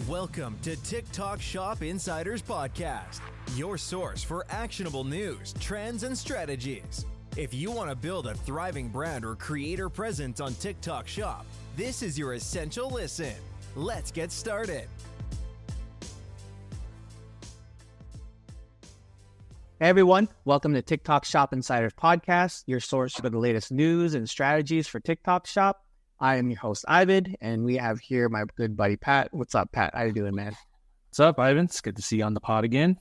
Welcome to TikTok Shop Insiders Podcast, your source for actionable news, trends, and strategies. If you want to build a thriving brand or creator presence on TikTok Shop, this is your essential listen. Let's get started. Hey everyone, welcome to TikTok Shop Insiders Podcast, your source for the latest news and strategies for TikTok Shop. I am your host, Ivan, and we have here my good buddy, Pat. What's up, Pat? How you doing, man? What's up, Ivan? It's good to see you on the pod again.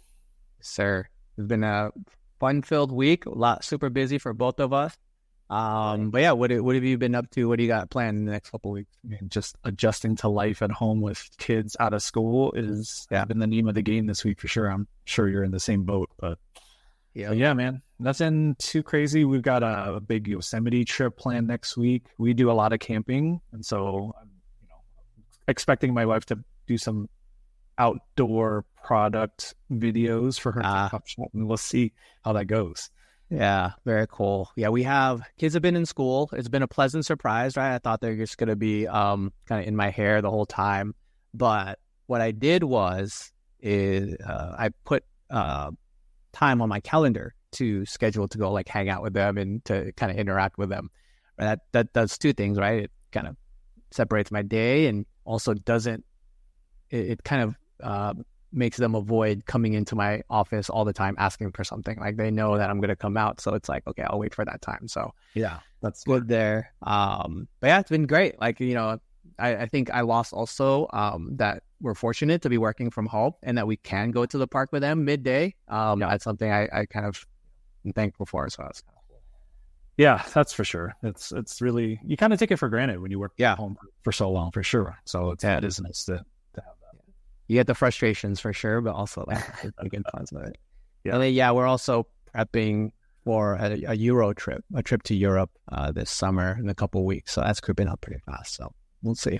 Sir, it's been a fun-filled week, super busy for both of us. But yeah, what have you been up to? What do you got planned in the next couple of weeks? I mean, just adjusting to life at home with kids out of school is been the name of the game this week for sure. I'm sure you're in the same boat, but yeah, man, nothing too crazy. We've got a big Yosemite trip planned next week. We do a lot of camping, and so I'm expecting my wife to do some outdoor product videos for her TikTok shop, and we'll see how that goes. Yeah, very cool. Yeah, kids have been in school. It's been a pleasant surprise, right? I thought they're just going to be kind of in my hair the whole time. But what I did is I put time on my calendar to schedule to go like hang out with them and to kind of interact with them. That does two things, right? It kind of separates my day and also it kind of makes them avoid coming into my office all the time asking for something. Like they know that I'm going to come out. So it's like, okay, I'll wait for that time. So yeah, that's good there. But yeah, it's been great. Like, I think I lost also that we're fortunate to be working from home and that we can go to the park with them midday. That's something I kind of am thankful for. So that's kind of cool. Yeah, that's for sure. It's really, you kind of take it for granted when you work at home for so long, for sure. So it is nice to have that. You get the frustrations for sure, but also like the good parts of it. Yeah. And then, we're also prepping for a Euro trip, a trip to Europe this summer in a couple of weeks. So that's creeping up pretty fast. So we'll see.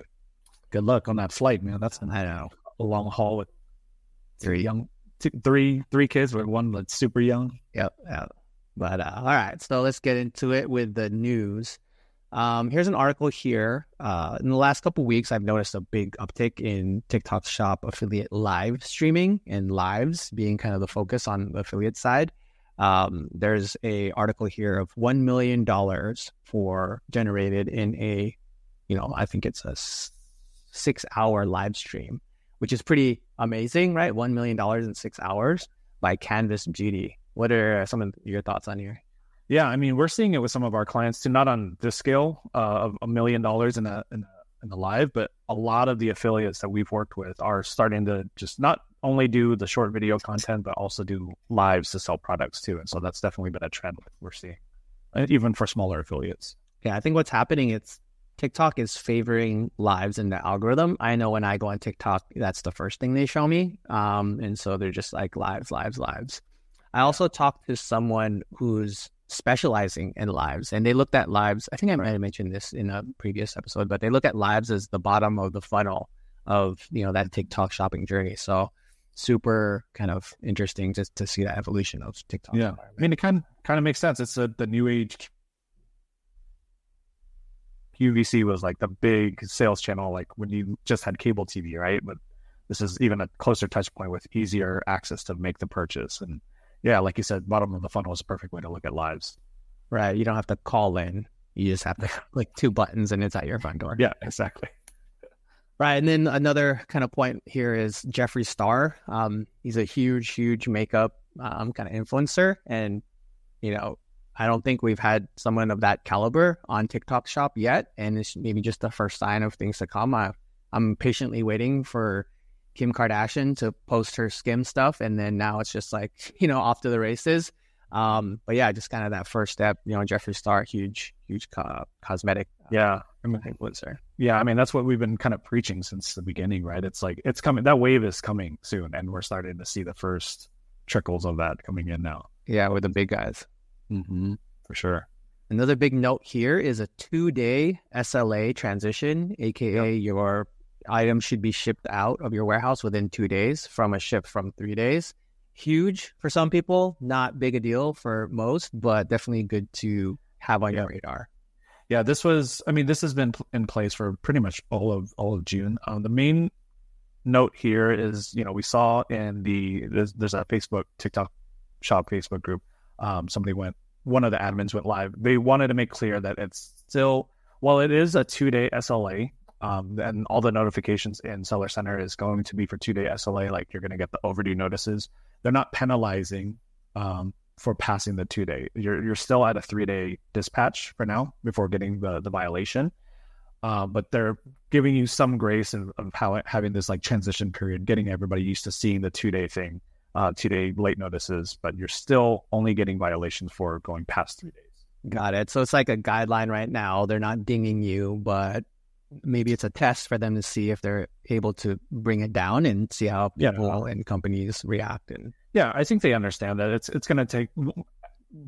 Good luck on that flight, man. That's a long haul with three kids, with one that's super young. Yep. But all right, so let's get into it with the news. Here's an article here. In the last couple of weeks, I've noticed a big uptick in TikTok Shop affiliate live streaming and lives being kind of the focus on the affiliate side. There's a article here of $1 million generated in a, I think it's a 6-hour live stream, which is pretty amazing, right? $1 million in 6 hours by Canvas Beauty. What are some of your thoughts on here? Yeah, I mean, we're seeing it with some of our clients too, not on this scale of $1 million in a live, but a lot of the affiliates that we've worked with are starting to just not only do the short video content, but also do lives to sell products too. And so that's definitely been a trend we're seeing, even for smaller affiliates. Yeah, I think what's happening, TikTok is favoring lives in the algorithm. I know when I go on TikTok, that's the first thing they show me. And so they're just like lives. I also talked to someone who's specializing in lives, and they looked at lives. I think I might have mentioned this in a previous episode, but they look at lives as the bottom of the funnel of, that TikTok shopping journey. So super kind of interesting just to see that evolution of TikTok. Yeah. I mean, it kind of makes sense. It's the new age. UVC was like the big sales channel, like when you just had cable TV, right? But this is even a closer touch point with easier access to make the purchase. And yeah, like you said, bottom of the funnel is a perfect way to look at lives. Right. You don't have to call in. You just have to click 2 buttons and it's at your front door. Yeah, exactly. Right. And then another kind of point here is Jeffree Star. He's a huge makeup kind of influencer. And, I don't think we've had someone of that caliber on TikTok Shop yet, and it's maybe just the first sign of things to come. I'm patiently waiting for Kim Kardashian to post her skim stuff, and then now it's just like, off to the races. But yeah, just kind of that first step. Jeffree Star, huge cosmetic influencer. Yeah, I mean, that's what we've been kind of preaching since the beginning, right? It's like, it's coming. That wave is coming soon, and we're starting to see the first trickles of that coming in now. Yeah, with the big guys. Mm-hmm, for sure. Another big note here is a 2-day SLA transition, aka your item should be shipped out of your warehouse within 2 days from a ship from 3 days. Huge for some people, not big a deal for most, but definitely good to have on your radar. Yeah, this has been in place for pretty much all of June. The main note here is, we saw in there's a TikTok shop Facebook group. One of the admins went live. They wanted to make clear that it's still, while it is a 2-day SLA, and all the notifications in Seller Center is going to be for 2-day SLA, like you're going to get the overdue notices. They're not penalizing for passing the 2-day. You're still at a 3-day dispatch for now before getting the violation. But they're giving you some grace of how having this like transition period, getting everybody used to seeing the 2-day thing, 2-day late notices, but you're still only getting violations for going past 3 days. Got it. So it's like a guideline right now. They're not dinging you, but maybe it's a test for them to see if they're able to bring it down and see how people and companies react. And yeah, I think they understand that it's going to take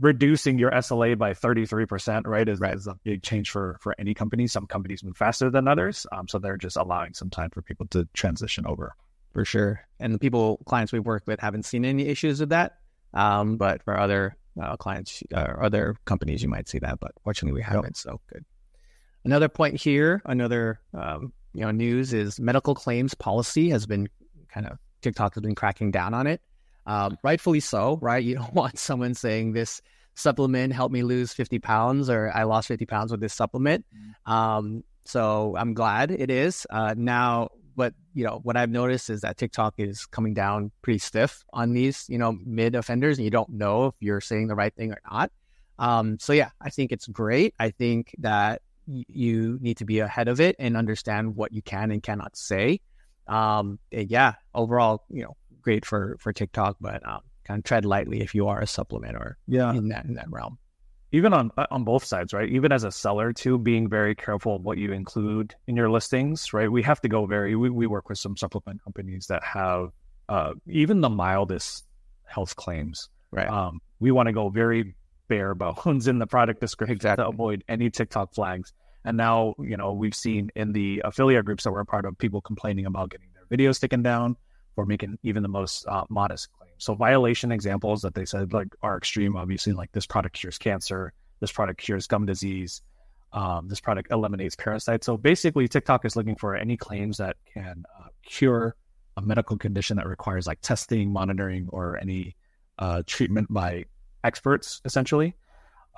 reducing your SLA by 33%, right? Is a big change for any company. Some companies move faster than others. So they're just allowing some time for people to transition over. For sure. And the clients we've worked with haven't seen any issues with that. But for other clients or other companies, you might see that, but fortunately we haven't. So good. Another point here, news is medical claims policy has been TikTok has been cracking down on it. Rightfully so, right? You don't want someone saying this supplement helped me lose 50 pounds or I lost 50 pounds with this supplement. So I'm glad it is now. But, what I've noticed is that TikTok is coming down pretty stiff on these, mid offenders, and you don't know if you're saying the right thing or not. So yeah, I think it's great. I think that you need to be ahead of it and understand what you can and cannot say. Overall, great for TikTok, but kind of tread lightly if you are a supplement or in that realm. Even on both sides, right? Even as a seller too, being very careful of what you include in your listings, right? We have to go we work with some supplement companies that have even the mildest health claims, right? We want to go very bare bones in the product description to avoid any TikTok flags. And now, we've seen in the affiliate groups that we're a part of, people complaining about getting their videos taken down for making even the most modest claims. So violation examples that they said are extreme, obviously, like this product cures cancer, this product cures gum disease, this product eliminates parasites. So basically, TikTok is looking for any claims that can cure a medical condition that requires like testing, monitoring, or any treatment by experts, essentially.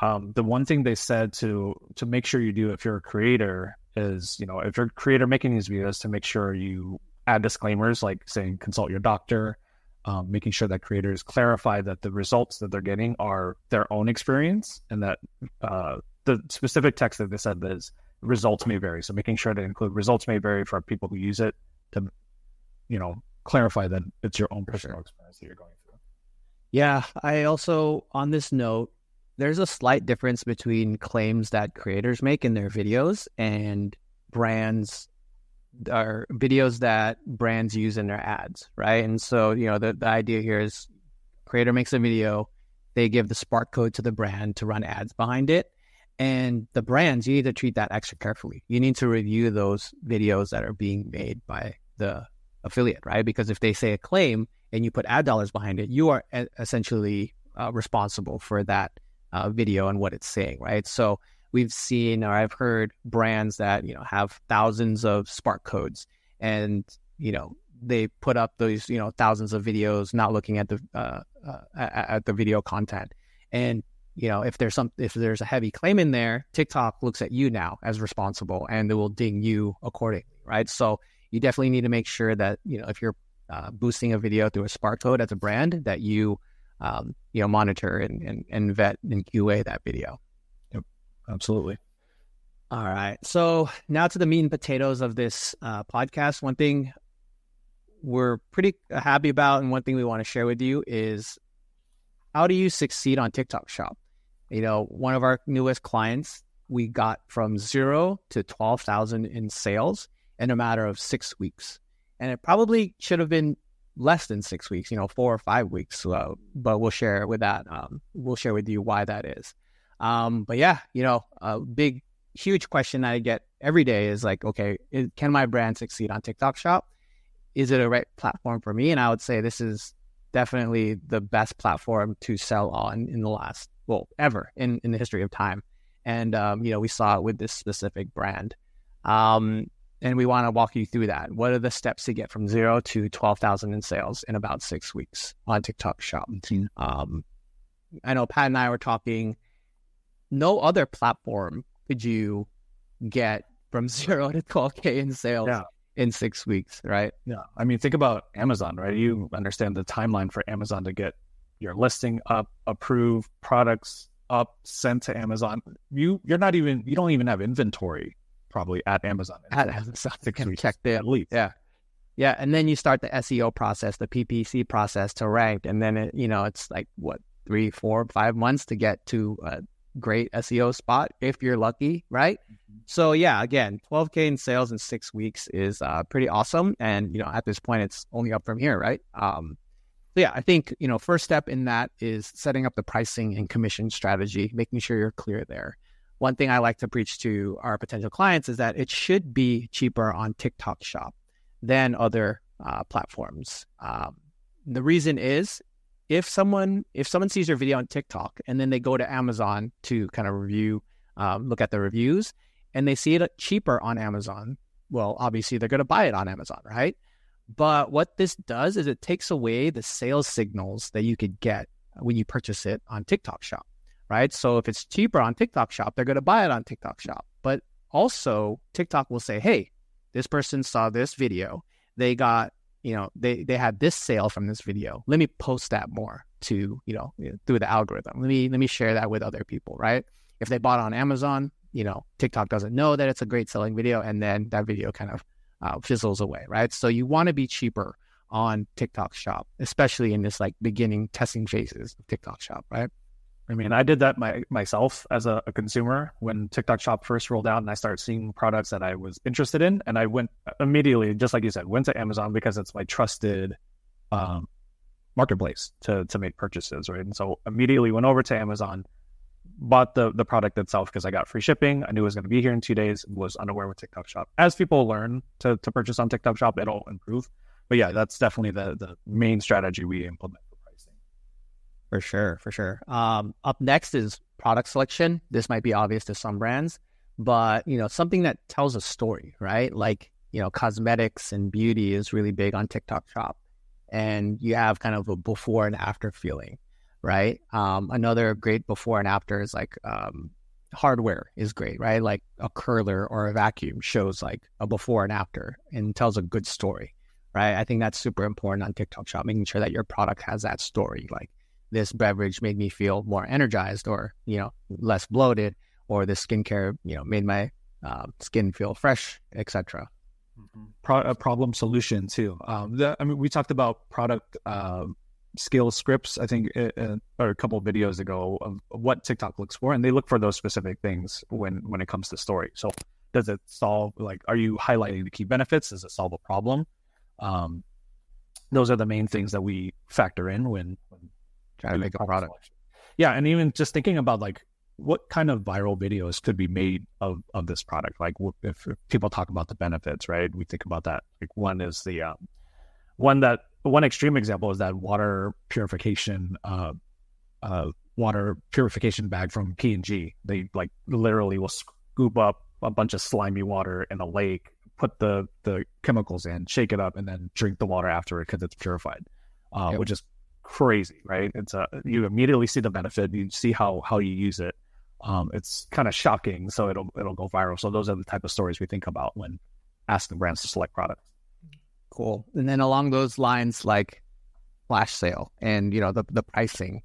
The one thing they said to make sure you do if you're a creator is, if you're a creator making these videos, to make sure you add disclaimers like saying consult your doctor, making sure that creators clarify that the results that they're getting are their own experience, and that the specific text that they said is results may vary. So making sure to include results may vary for people who use it to, clarify that it's your own personal experience that you're going through. Yeah, I also, on this note, there's a slight difference between claims that creators make in their videos and videos that brands use in their ads, right? And so, the idea here is creator makes a video, they give the spark code to the brand to run ads behind it. And the brands, you need to treat that extra carefully. You need to review those videos that are being made by the affiliate, right? Because if they say a claim and you put ad dollars behind it, you are essentially responsible for that video and what it's saying, right? So we've seen, or I've heard brands that, have thousands of spark codes, and, they put up those, thousands of videos, not looking at the video content. And, if there's a heavy claim in there, TikTok looks at you now as responsible, and they will ding you accordingly, right? So you definitely need to make sure that, if you're boosting a video through a spark code as a brand, that you monitor and vet and QA that video. Yep, absolutely. All right. So now to the meat and potatoes of this podcast. One thing we're pretty happy about, and one thing we want to share with you is, how do you succeed on TikTok Shop? One of our newest clients, we got from 0 to 12,000 in sales in a matter of 6 weeks. And it probably should have been less than 6 weeks, 4 or 5 weeks. But we'll share with that. We'll share with you why that is. But yeah, a big, huge question I get every day is like, okay, can my brand succeed on TikTok Shop? Is it a right platform for me? And I would say this is definitely the best platform to sell on in the last, ever in the history of time. And, we saw it with this specific brand. And we want to walk you through that. What are the steps to get from 0 to 12,000 in sales in about 6 weeks on TikTok Shop? I know Pat and I were talking, no other platform could you get from 0 to 12K in sales in 6 weeks, right? Yeah. I mean, think about Amazon, right? You understand the timeline for Amazon to get your listing up, approved, products up, sent to Amazon. You don't even have inventory probably at Amazon. At Amazon, to kind of check there. At least. Yeah. And then you start the SEO process, the PPC process to rank. And then, it's like, 3, 4, 5 months to get to a great SEO spot if you're lucky, right? So yeah, again, 12K in sales in 6 weeks is pretty awesome. And, at this point, it's only up from here, right? I think, first step in that is setting up the pricing and commission strategy, making sure you're clear there. One thing I like to preach to our potential clients is that it should be cheaper on TikTok Shop than other platforms. The reason is if someone sees your video on TikTok and then they go to Amazon to kind of review, look at the reviews, and they see it cheaper on Amazon, well, obviously they're going to buy it on Amazon, right? But what this does is it takes away the sales signals that you could get when you purchase it on TikTok Shop, right? So if it's cheaper on TikTok Shop, they're going to buy it on TikTok Shop. But also TikTok will say, hey, this person saw this video. They got, they had this sale from this video. Let me post that more to, through the algorithm. Let me share that with other people, right? If they bought on Amazon, TikTok doesn't know that it's a great selling video, and then that video kind of fizzles away, right? So you want to be cheaper on TikTok Shop, especially in this like beginning testing phases of TikTok Shop, right? I mean, I did that myself as a consumer when TikTok Shop first rolled out, and I started seeing products that I was interested in, and I went immediately, just like you said, went to Amazon because it's my trusted marketplace to make purchases, right? And so immediately went over to Amazon, bought the product itself because I got free shipping. I knew it was going to be here in 2 days, was unaware with TikTok Shop. As people learn to purchase on TikTok Shop, it'll improve. But yeah, that's definitely the main strategy we implement for pricing. For sure. Up next is product selection. This might be obvious to some brands, but something that tells a story, right? Like, cosmetics and beauty is really big on TikTok Shop, and you have kind of a before and after feeling, right? Another great before and after is like hardware is great, right? Like a curler or a vacuum shows like a before and after and tells a good story, right? I think that's super important on TikTok Shop, making sure that your product has that story. Like, this beverage made me feel more energized, or, less bloated, or this skincare, made my skin feel fresh, etc. Problem solution too. We talked about product skill scripts, I think, or a couple of videos ago, of what TikTok looks for, and they look for those specific things when it comes to story. So does it solve, like, are you highlighting the key benefits? Does it solve a problem? Those are the main things that we factor in when trying to make a product. Selection. Yeah, and even just thinking about like what kind of viral videos could be made of this product. Like if people talk about the benefits, right? We think about that. Like one is the one extreme example is that water purification bag from P&G. They like literally will scoop up a bunch of slimy water in a lake, put the chemicals in, shake it up, and then drink the water after it because it's purified, which is crazy, right? It's you immediately see the benefit. You see how you use it. It's kind of shocking, so it'll go viral. So those are the type of stories we think about when asking brands to select products. Cool. And then along those lines, like flash sale and the pricing,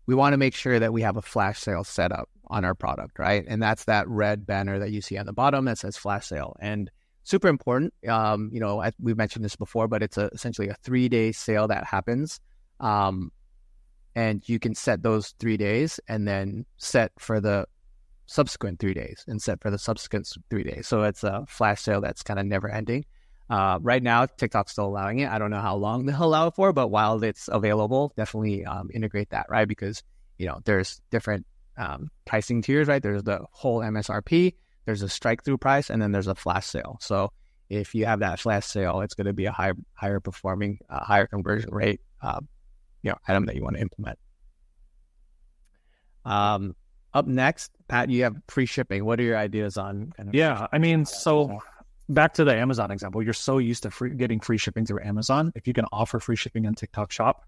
we want to make sure that we have a flash sale set up on our product, right? And that's that red banner that you see on the bottom that says flash sale. And super important. We mentioned this before, but it's essentially a 3-day sale that happens. And you can set those 3 days and then set for the subsequent 3 days and set for the subsequent 3 days. So it's a flash sale that's kind of never ending. Right now, TikTok's still allowing it. I don't know how long they'll allow it for, but while it's available, definitely integrate that, right? Because, there's different pricing tiers, right? There's the whole MSRP, there's a strike-through price, and then there's a flash sale. So if you have that flash sale, it's going to be a higher performing, higher conversion rate, item that you want to implement. Up next, Pat, you have free shipping. What are your ideas on kind of? Yeah, I mean, so back to the Amazon example, you're so used to getting free shipping through Amazon. If you can offer free shipping on TikTok Shop,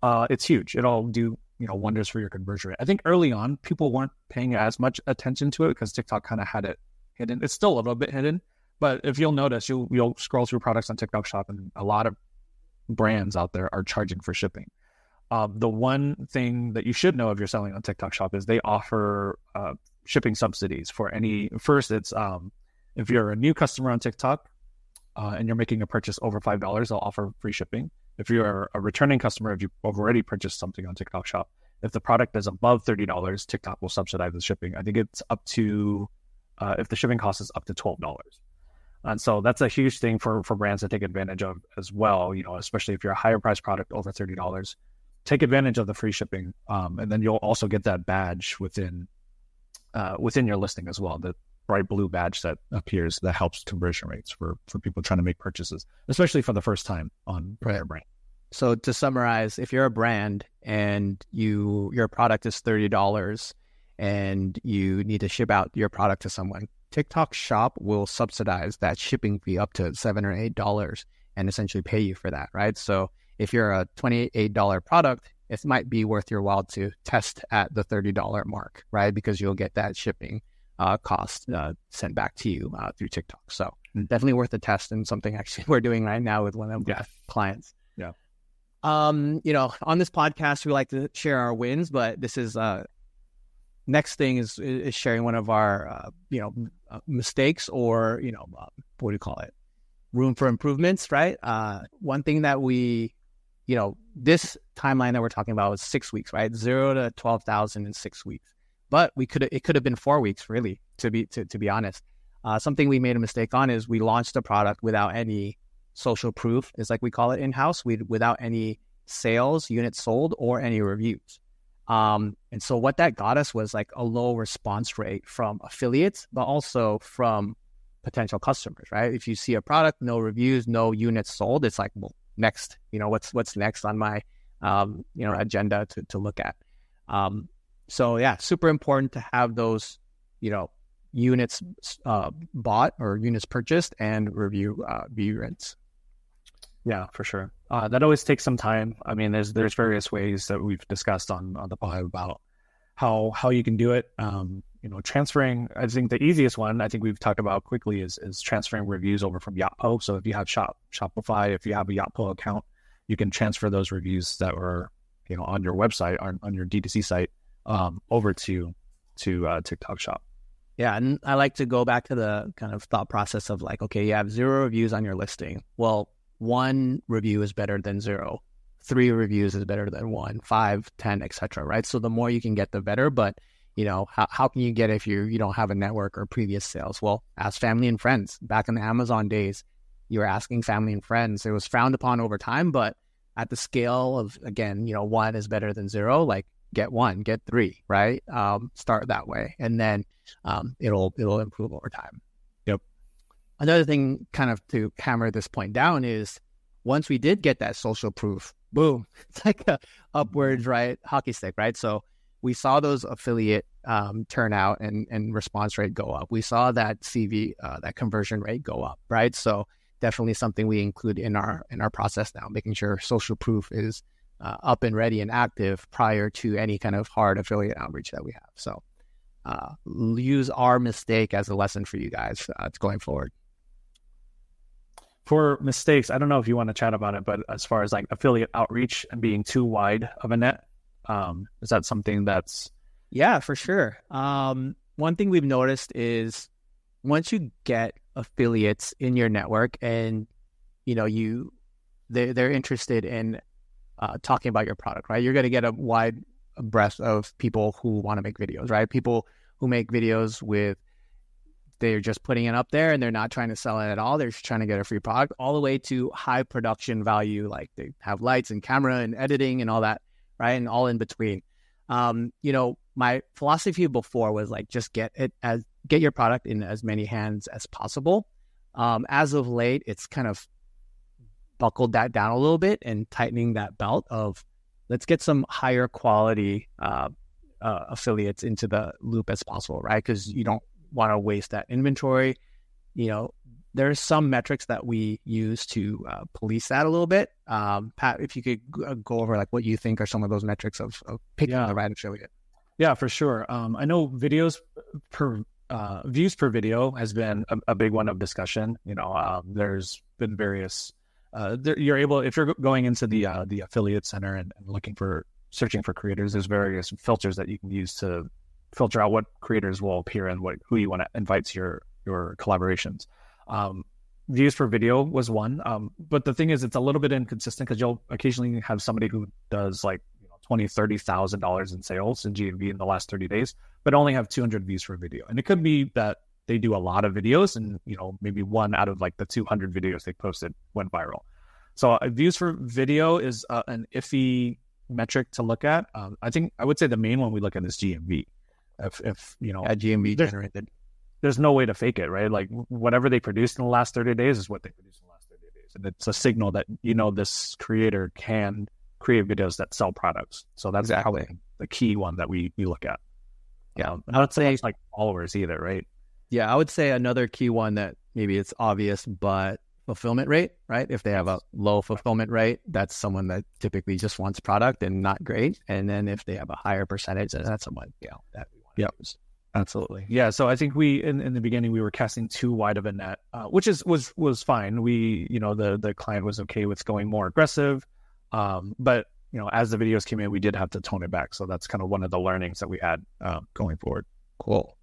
it's huge. It'll do wonders for your conversion rate. I think early on people weren't paying as much attention to it because TikTok kind of had it hidden. It's still a little bit hidden, but if you'll notice, you'll scroll through products on TikTok Shop, and a lot of brands out there are charging for shipping. The one thing that you should know if you're selling on TikTok Shop is they offer shipping subsidies for any. First, it's if you're a new customer on TikTok and you're making a purchase over $5, they'll offer free shipping. If you're a returning customer, if you've already purchased something on TikTok Shop, if the product is above $30, TikTok will subsidize the shipping. I think it's up to, if the shipping cost is up to $12. And so that's a huge thing for brands to take advantage of as well, especially if you're a higher price product over $30. Take advantage of the free shipping. And then you'll also get that badge within your listing as well, the bright blue badge that appears that helps conversion rates for people trying to make purchases, especially for the first time on their brand. So to summarize, if you're a brand and your product is $30 and you need to ship out your product to someone, TikTok Shop will subsidize that shipping fee up to $7 or $8 and essentially pay you for that, right? So if you're a $28 product, it might be worth your while to test at the $30 mark, right? Because you'll get that shipping cost sent back to you through TikTok. So definitely worth a test, and something actually we're doing right now with one of our clients. Yeah. On this podcast, we like to share our wins, but this is next thing is sharing one of our mistakes or what do you call it? Room for improvements, right? One thing that we this timeline that we're talking about was 6 weeks, right? 0 to 12,000 in 6 weeks. But it could have been 4 weeks, really, to be honest. Something we made a mistake on is we launched a product without any social proof, is like we call it in-house, without any sales, units sold, or any reviews. And so what that got us was like a low response rate from affiliates, but also from potential customers, right? If you see a product, no reviews, no units sold, it's like, well, next, what's next on my agenda to look at. So yeah, super important to have those, units bought or units purchased and review rates. Yeah, for sure. That always takes some time. I mean, there's various ways that we've discussed on the pod about how you can do it. Transferring, I think the easiest one I think we've talked about quickly is transferring reviews over from Yotpo. So if you have Shopify, if you have a Yotpo account, you can transfer those reviews that were, on your website, on your D2C site, over to TikTok Shop. Yeah, and I like to go back to the kind of thought process of like, okay, you have 0 reviews on your listing. Well, 1 review is better than 0. 3 reviews is better than 1, 5, 10, etc. Right? So the more you can get, the better. But how can you get if you don't have a network or previous sales? Well, ask family and friends. Back in the Amazon days, you were asking family and friends. It was frowned upon over time, but at the scale of, again, 1 is better than 0. Like, get 1, get 3, right? Start that way, and then it'll improve over time. Yep. Another thing, kind of to hammer this point down, is once we did get that social proof, boom, it's like a upwards, right, hockey stick, right? So we saw those affiliate turnout and response rate go up. We saw that CV, that conversion rate go up, right? So definitely something we include in our process now, making sure social proof is up and ready and active prior to any kind of hard affiliate outreach that we have. So use our mistake as a lesson for you guys going forward. For mistakes, I don't know if you want to chat about it, but as far as like affiliate outreach and being too wide of a net, is that something that's... Yeah, for sure. One thing we've noticed is once you get affiliates in your network and, they're interested in talking about your product, right? You're going to get a wide breadth of people who want to make videos, right? People who make videos they're just putting it up there and they're not trying to sell it at all. They're just trying to get a free product, all the way to high production value, like they have lights and camera and editing and all that, right? And all in between. My philosophy before was like, just get your product in as many hands as possible. As of late, it's kind of buckled that down a little bit and tightening that belt of let's get some higher quality affiliates into the loop as possible, right? Because you don't want to waste that inventory. There's some metrics that we use to police that a little bit. Pat, if you could go over like what you think are some of those metrics of picking the right affiliate. Yeah, for sure. I know views per video has been a big one of discussion. There's been various. You're able, if you're going into the affiliate center and searching for creators, there's various filters that you can use to filter out what creators will appear and who you want to invite to your collaborations. Views per video was one, but the thing is, it's a little bit inconsistent because you'll occasionally have somebody who does like $20,000-$30,000 in sales in GMV in the last 30 days, but only have 200 views for a video. And it could be that they do a lot of videos and maybe one out of like the 200 videos they posted went viral. So views for video is an iffy metric to look at. I would say the main one we look at is GMV. If GMV generated. There's no way to fake it, right? Like whatever they produced in the last 30 days is what they produced in the last 30 days. And it's a signal that, this creator can create videos that sell products. So that's exactly the key one that we look at. Yeah. I would say it's like followers either, right? Yeah. I would say another key one that maybe it's obvious, but fulfillment rate, right? If they have a low fulfillment rate, that's someone that typically just wants product and not great. And then if they have a higher percentage, that's someone, that we want to use. Absolutely. Yeah. So I think we, in the beginning, we were casting too wide of a net, which was fine. We, the client was okay with going more aggressive. But, as the videos came in, we did have to tone it back. So that's kind of one of the learnings that we had going forward. Cool.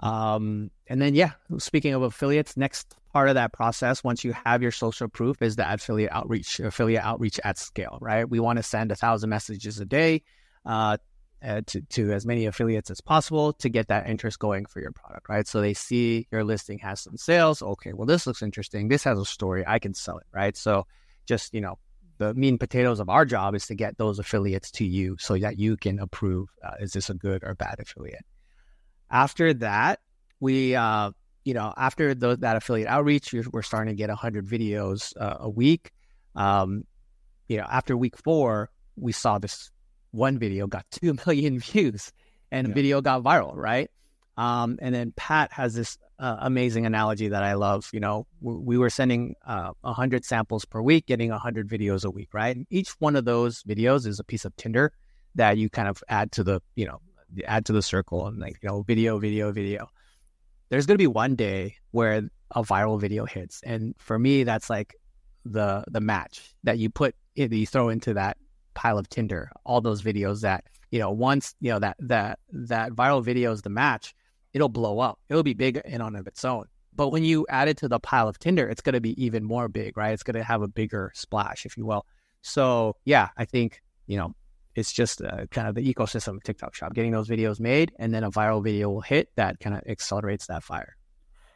And then, speaking of affiliates, next part of that process, once you have your social proof, is the affiliate outreach at scale, right? We want to send 1,000 messages a day, to as many affiliates as possible to get that interest going for your product, right? So they see your listing has some sales. Okay, well, this looks interesting. This has a story. I can sell it, right? So just, the meat and potatoes of our job is to get those affiliates to you so that you can approve, is this a good or bad affiliate? After that, we, after that affiliate outreach, we're starting to get 100 videos a week. After week 4, we saw this one video got 2 million views and video got viral, right? And then Pat has this amazing analogy that I love. We were sending 100 samples per week, getting 100 videos a week, right? And each one of those videos is a piece of tinder that you kind of add to the circle and video. There's going to be one day where a viral video hits. And for me, that's like the match that you throw into that pile of tinder, all those videos that, once, that viral video is the match, it'll blow up. It'll be big in on of its own. But when you add it to the pile of tinder, it's going to be even more big, right? It's going to have a bigger splash, if you will. So I think, it's just kind of the ecosystem of TikTok Shop, getting those videos made, and then a viral video will hit that kind of accelerates that fire.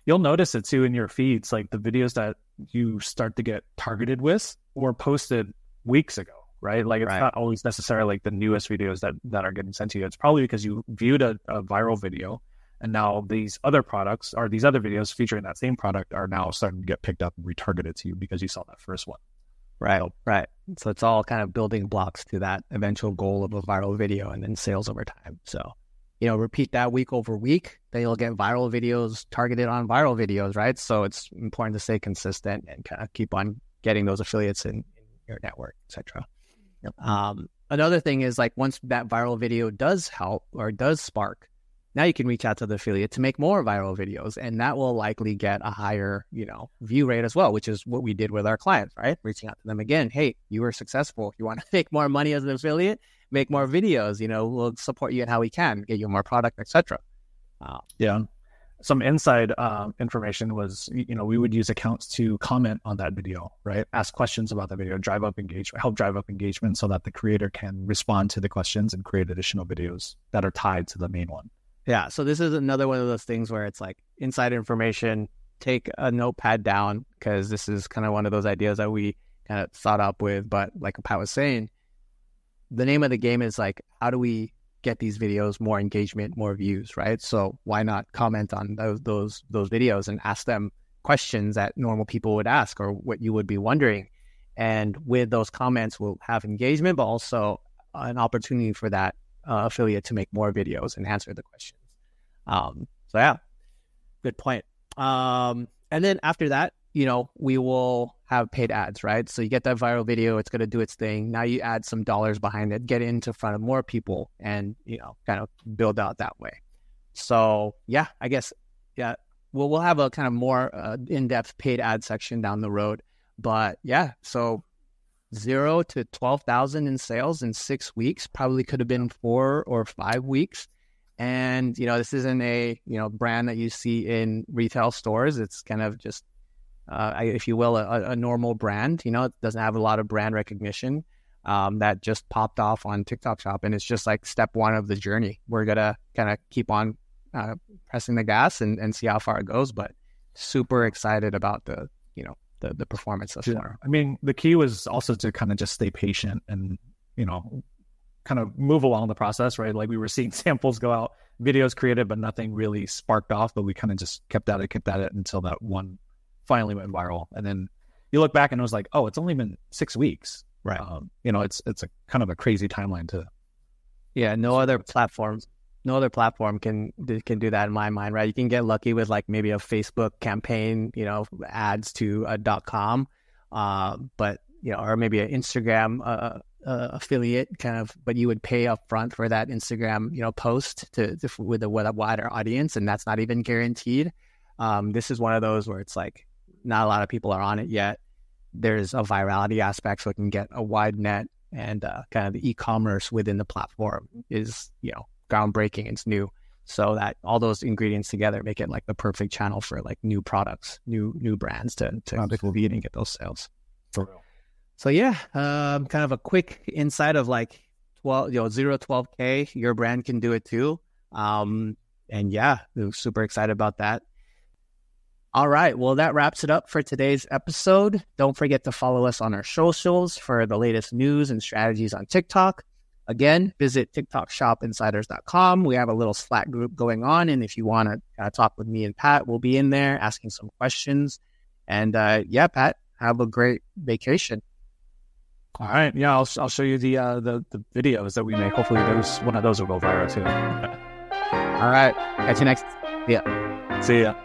You'll notice it too in your feeds, like the videos that you start to get targeted with were posted weeks ago, right? Like it's not always necessarily like the newest videos that are getting sent to you. It's probably because you viewed a viral video, and now these other products or these other videos featuring that same product are now starting to get picked up and retargeted to you because you saw that first one. Right. So it's all kind of building blocks to that eventual goal of a viral video and then sales over time. So, repeat that week over week, then you'll get viral videos targeted on viral videos, right? So it's important to stay consistent and kind of keep on getting those affiliates in your network, etc. Another thing is like once that viral video does help or does spark, now you can reach out to the affiliate to make more viral videos, and that will likely get a higher, view rate as well, which is what we did with our clients, right? Reaching out to them again. Hey, you were successful. You want to make more money as an affiliate? Make more videos. We'll support you in how we can, get you more product, etc. Some inside information was, we would use accounts to comment on that video, right? Ask questions about the video, help drive up engagement so that the creator can respond to the questions and create additional videos that are tied to the main one. Yeah, so this is another one of those things where it's like inside information, take a notepad down, because this is kind of one of those ideas that we kind of thought up with. But like Pat was saying, the name of the game is like, how do we get these videos more engagement, more views, right? So why not comment on those videos and ask them questions that normal people would ask or what you would be wondering. And with those comments, we'll have engagement, but also an opportunity for that affiliate to make more videos and answer the questions. So yeah, good point. And then after that, we will have paid ads, right? So you get that viral video, it's going to do its thing. Now you add some dollars behind it, get it into front of more people, and, kind of build out that way. So yeah, I guess, yeah, we'll have a kind of more in-depth paid ad section down the road. But yeah, so 0 to 12,000 in sales in 6 weeks, probably could have been 4 or 5 weeks. And, this isn't a, brand that you see in retail stores. It's kind of just, if you will, a normal brand. It doesn't have a lot of brand recognition that just popped off on TikTok Shop. And it's just like step one of the journey. We're going to kind of keep on pressing the gas and see how far it goes. But super excited about the performance thus far. I mean, the key was also to kind of just stay patient and, kind of move along the process, right? Like we were seeing samples go out, videos created, but nothing really sparked off, but we kind of just kept at it until that one finally went viral. And then you look back and it was like, oh, it's only been 6 weeks. Right. It's a kind of a crazy timeline to. Yeah. No other platform can do that in my mind, right? You can get lucky with like maybe a Facebook campaign, ads to a .com, but or maybe an Instagram affiliate kind of, but you would pay up front for that Instagram, post to with a wider audience, and that's not even guaranteed. This is one of those where it's like not a lot of people are on it yet. There's a virality aspect, so it can get a wide net, and kind of the e-commerce within the platform is, groundbreaking. It's new. So that all those ingredients together make it like the perfect channel for like new products, new brands to compete and get those sales. For real. So yeah, kind of a quick insight of like 0 to 12K, your brand can do it too. And yeah, we're super excited about that. All right. Well, that wraps it up for today's episode. Don't forget to follow us on our socials for the latest news and strategies on TikTok. Again, visit TikTokShopInsiders.com. We have a little Slack group going on. And if you want to talk with me and Pat, we'll be in there asking some questions. And yeah, Pat, have a great vacation. All right. Yeah, I'll show you the videos that we make. Hopefully one of those will go viral too. All right. Catch you next. Yeah. See ya.